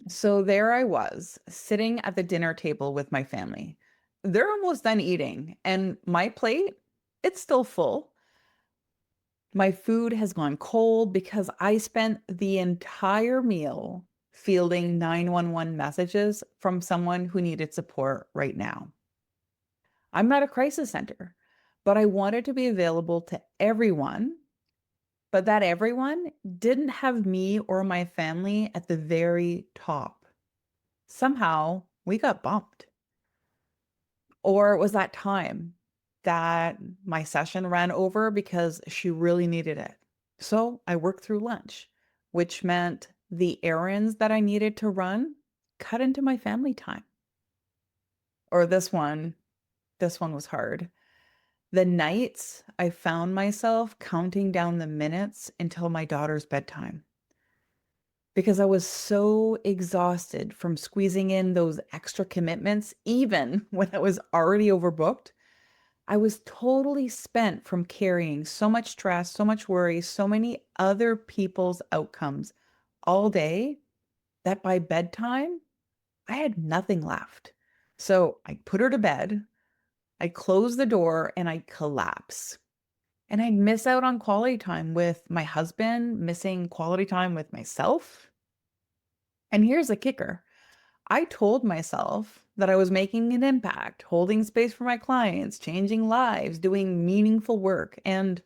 So there I was, sitting at the dinner table with my family. They're almost done eating, and my plate, it's still full. My food has gone cold because I spent the entire meal fielding 911 messages from someone who needed support right now. I'm not a crisis center, but I wanted to be available to everyone, but that everyone didn't have me or my family at the very top. Somehow we got bumped. Or it was that time that my session ran over because she really needed it. So I worked through lunch, which meant the errands that I needed to run cut into my family time. Or this one was hard. The nights I found myself counting down the minutes until my daughter's bedtime because I was so exhausted from squeezing in those extra commitments, even when I was already overbooked. I was totally spent from carrying so much stress, so much worry, so many other people's outcomes all day that by bedtime, I had nothing left. So I put her to bed, I closed the door, and I collapse. And I'd miss out on quality time with my husband, missing quality time with myself. And here's the kicker. I told myself that I was making an impact, holding space for my clients, changing lives, doing meaningful work. And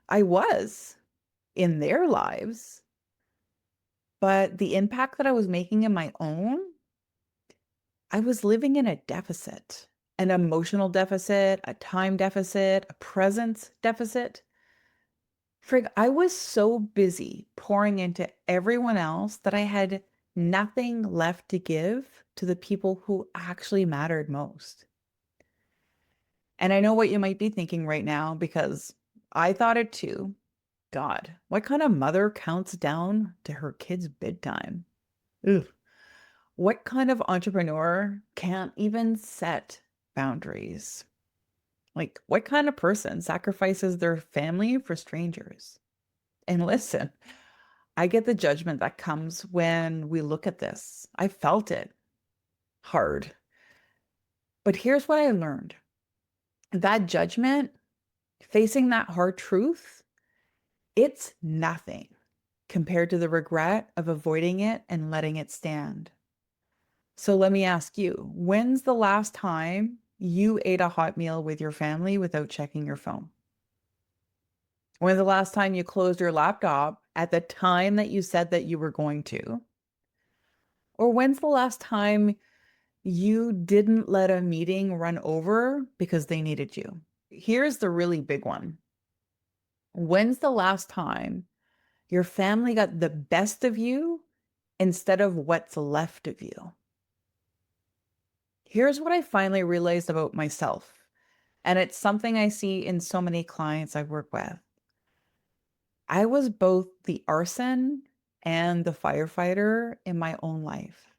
I was in their lives. But the impact that I was making in my own, I was living in a deficit, an emotional deficit, a time deficit, a presence deficit. Frig, I was so busy pouring into everyone else that I had nothing left to give to the people who actually mattered most. And I know what you might be thinking right now because I thought it too. God, what kind of mother counts down to her kid's bedtime? Ugh. What kind of entrepreneur can't even set boundaries? Like, what kind of person sacrifices their family for strangers? And listen, I get the judgment that comes when we look at this. I felt it hard. But here's what I learned. That judgment, facing that hard truth, it's nothing compared to the regret of avoiding it and letting it stand. So let me ask you, when's the last time you ate a hot meal with your family without checking your phone? When's the last time you closed your laptop at the time that you said that you were going to? Or when's the last time you didn't let a meeting run over because they needed you? Here's the really big one. When's the last time your family got the best of you instead of what's left of you? Here's what I finally realized about myself. And it's something I see in so many clients I work with. I was both the arson and the firefighter in my own life.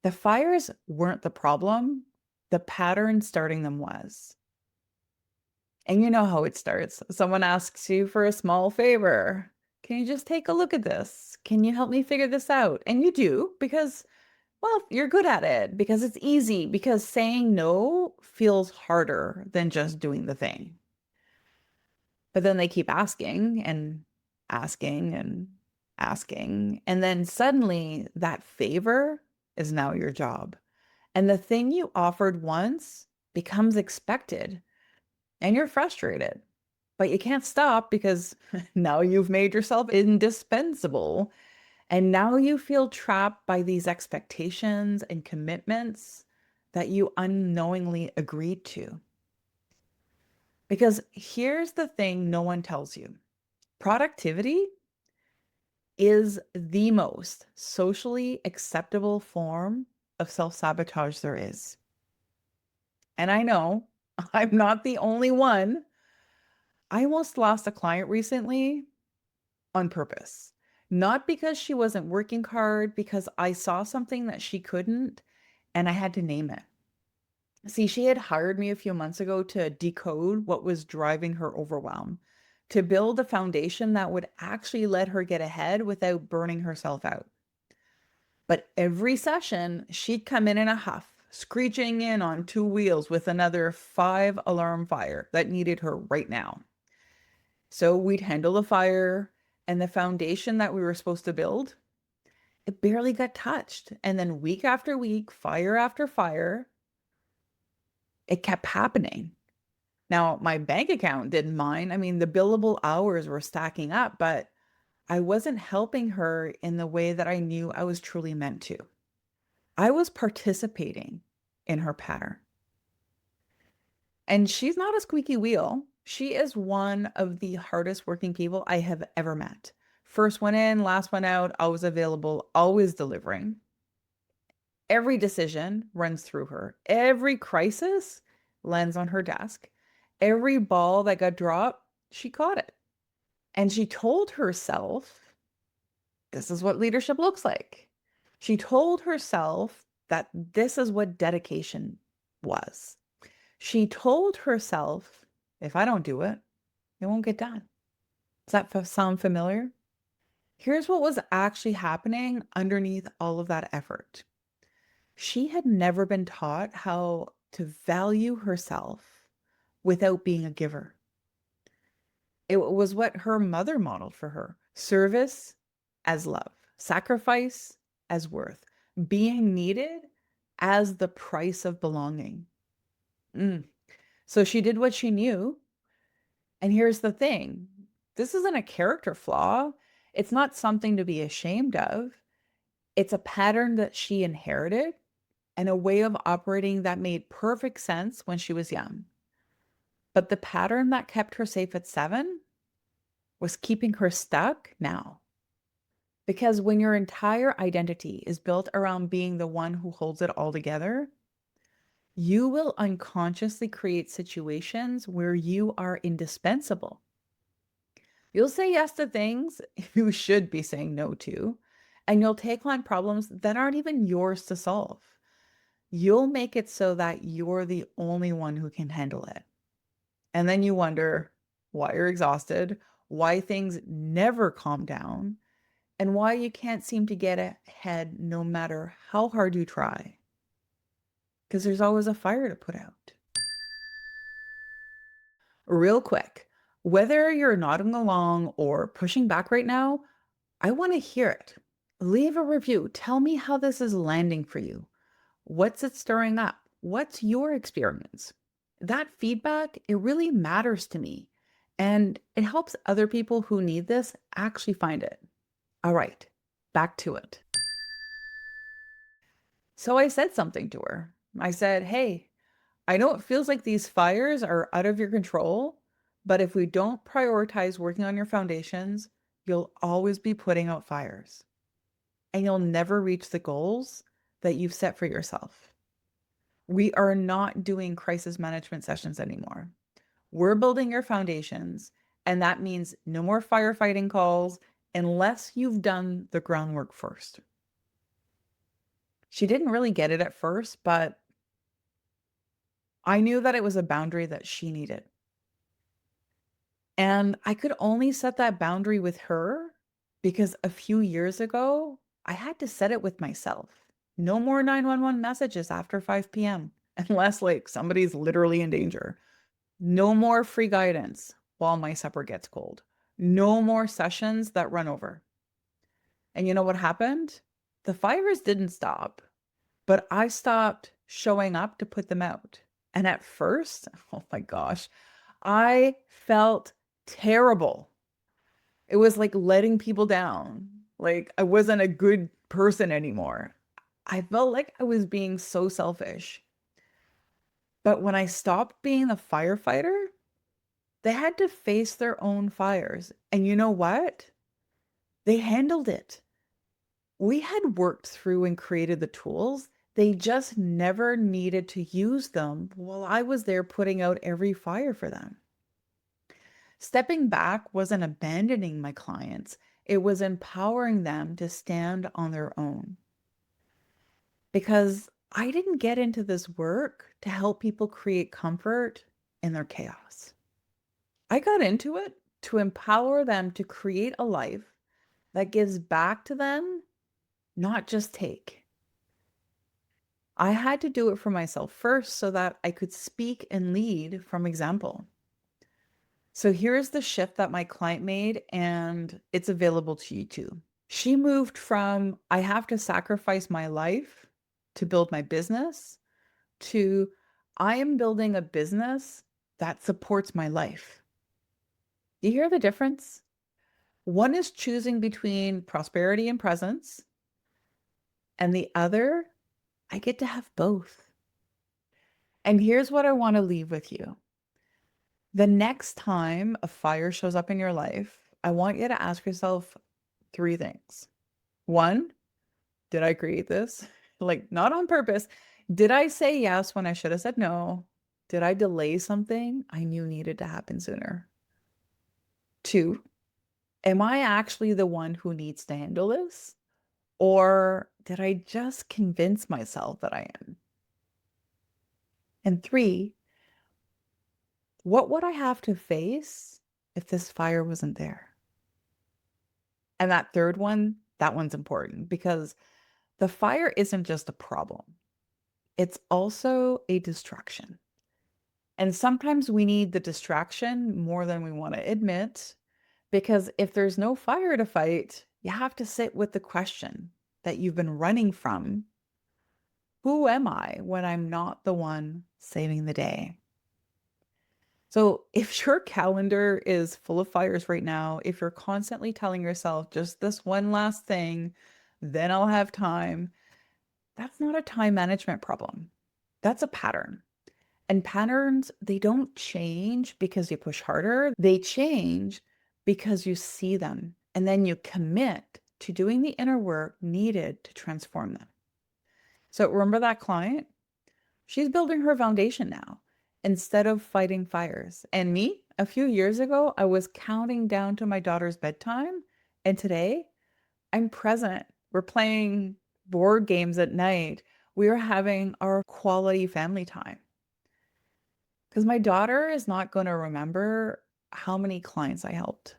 The fires weren't the problem, the pattern starting them was. And you know how it starts. Someone asks you for a small favor. Can you just take a look at this? Can you help me figure this out? And you do because, well, you're good at it, because it's easy, because saying no feels harder than just doing the thing. But then they keep asking and asking and asking. And then suddenly that favor is now your job. And the thing you offered once becomes expected and you're frustrated. But you can't stop because now you've made yourself indispensable. And now you feel trapped by these expectations and commitments that you unknowingly agreed to. Because here's the thing no one tells you. Productivity is the most socially acceptable form of self-sabotage there is. And I know I'm not the only one. I almost lost a client recently on purpose. Not because she wasn't working hard, because I saw something that she couldn't and I had to name it. See, she had hired me a few months ago to decode what was driving her overwhelm, to build a foundation that would actually let her get ahead without burning herself out. But every session, she'd come in a huff, screeching in on two wheels with another 5 alarm fire that needed her right now. So we'd handle the fire, and the foundation that we were supposed to build, it barely got touched. And then week after week, fire after fire, it kept happening. Now, my bank account didn't mind. I mean, the billable hours were stacking up, but I wasn't helping her in the way that I knew I was truly meant to. I was participating in her pattern. And she's not a squeaky wheel. She is one of the hardest working people I have ever met. First one in, last one out, always available, always delivering. Every decision runs through her. Every crisis lands on her desk. Every ball that got dropped, she caught it. And she told herself, this is what leadership looks like. She told herself that this is what dedication was. She told herself, if I don't do it, it won't get done. Does that sound familiar? Here's what was actually happening underneath all of that effort. She had never been taught how to value herself without being a giver. It was what her mother modeled for her: service as love, sacrifice as worth, being needed as the price of belonging. So she did what she knew. And here's the thing, this isn't a character flaw. It's not something to be ashamed of. It's a pattern that she inherited and a way of operating that made perfect sense when she was young. But the pattern that kept her safe at 7 was keeping her stuck now. Because when your entire identity is built around being the one who holds it all together, you will unconsciously create situations where you are indispensable. You'll say yes to things you should be saying no to, and you'll take on problems that aren't even yours to solve. You'll make it so that you're the only one who can handle it. And then you wonder why you're exhausted, why things never calm down, and why you can't seem to get ahead no matter how hard you try. Because there's always a fire to put out. Real quick, whether you're nodding along or pushing back right now, I want to hear it. Leave a review. Tell me how this is landing for you. What's it stirring up? What's your experience? That feedback, it really matters to me. And it helps other people who need this actually find it. All right, back to it. So I said something to her. I said, hey, I know it feels like these fires are out of your control, but if we don't prioritize working on your foundations, you'll always be putting out fires and you'll never reach the goals that you've set for yourself. We are not doing crisis management sessions anymore. We're building your foundations, and that means no more firefighting calls unless you've done the groundwork first. She didn't really get it at first, but I knew that it was a boundary that she needed. And I could only set that boundary with her because a few years ago, I had to set it with myself. No more 911 messages after 5 p.m. unless like somebody's literally in danger. No more free guidance while my supper gets cold. No more sessions that run over. And you know what happened? The fires didn't stop, but I stopped showing up to put them out. And at first, oh my gosh, I felt terrible. It was like letting people down. Like I wasn't a good person anymore. I felt like I was being so selfish. But when I stopped being the firefighter, they had to face their own fires. And you know what? They handled it. We had worked through and created the tools. They just never needed to use them while I was there putting out every fire for them. Stepping back wasn't abandoning my clients. It was empowering them to stand on their own. Because I didn't get into this work to help people create comfort in their chaos. I got into it to empower them to create a life that gives back to them not just take. I had to do it for myself first so that I could speak and lead from example. So here's the shift that my client made, and it's available to you too. She moved from I have to sacrifice my life to build my business to I am building a business that supports my life. You hear the difference? One is choosing between prosperity and presence, and the other, I get to have both. And here's what I want to leave with you. The next time a fire shows up in your life, I want you to ask yourself three things. One, did I create this? Like, not on purpose. Did I say yes when I should have said no? Did I delay something I knew needed to happen sooner? Two, am I actually the one who needs to handle this? Or did I just convince myself that I am? And three, what would I have to face if this fire wasn't there? And that third one, that one's important because the fire isn't just a problem, it's also a distraction. And sometimes we need the distraction more than we want to admit, because if there's no fire to fight, you have to sit with the question that you've been running from. Who am I when I'm not the one saving the day? So, if your calendar is full of fires right now, if you're constantly telling yourself just this one last thing, then I'll have time, that's not a time management problem. That's a pattern. And patterns, they don't change because you push harder. They change because you see them and then you commit to doing the inner work needed to transform them. So remember that client? She's building her foundation now instead of fighting fires. And me, a few years ago, I was counting down to my daughter's bedtime. And today, I'm present. We're playing board games at night. We are having our quality family time. Because my daughter is not going to remember how many clients I helped.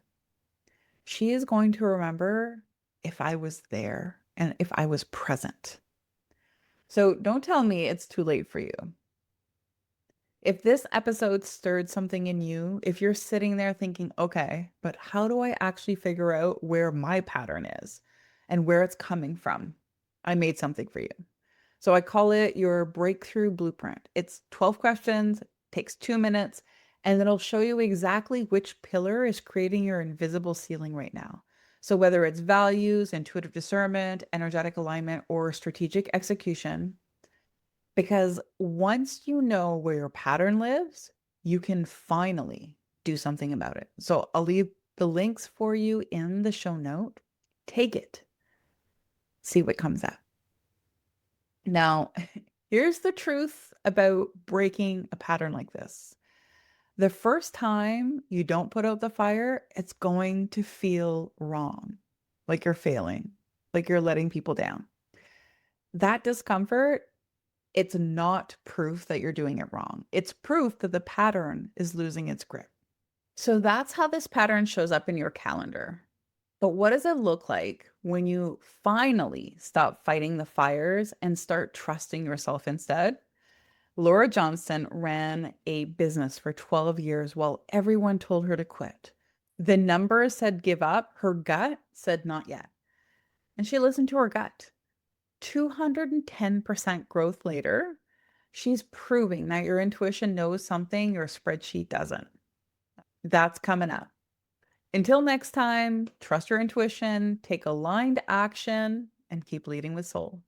She is going to remember if I was there and if I was present. So don't tell me it's too late for you. If this episode stirred something in you, if you're sitting there thinking, okay, but how do I actually figure out where my pattern is and where it's coming from? I made something for you. So I call it your breakthrough blueprint. It's 12 questions, takes 2 minutes, and it'll show you exactly which pillar is creating your invisible ceiling right now. So whether it's values, intuitive discernment, energetic alignment, or strategic execution, because once you know where your pattern lives, you can finally do something about it. So I'll leave the links for you in the show note. Take it. See what comes up. Now, here's the truth about breaking a pattern like this. The first time you don't put out the fire, it's going to feel wrong, like you're failing, like you're letting people down. That discomfort, it's not proof that you're doing it wrong. It's proof that the pattern is losing its grip. So that's how this pattern shows up in your calendar. But what does it look like when you finally stop fighting the fires and start trusting yourself instead? Laura Johnston ran a business for 12 years while everyone told her to quit. The numbers said give up. Her gut said not yet. And she listened to her gut. 210% growth later, she's proving that your intuition knows something your spreadsheet doesn't. That's coming up. Until next time, trust your intuition, take aligned action, and keep leading with soul.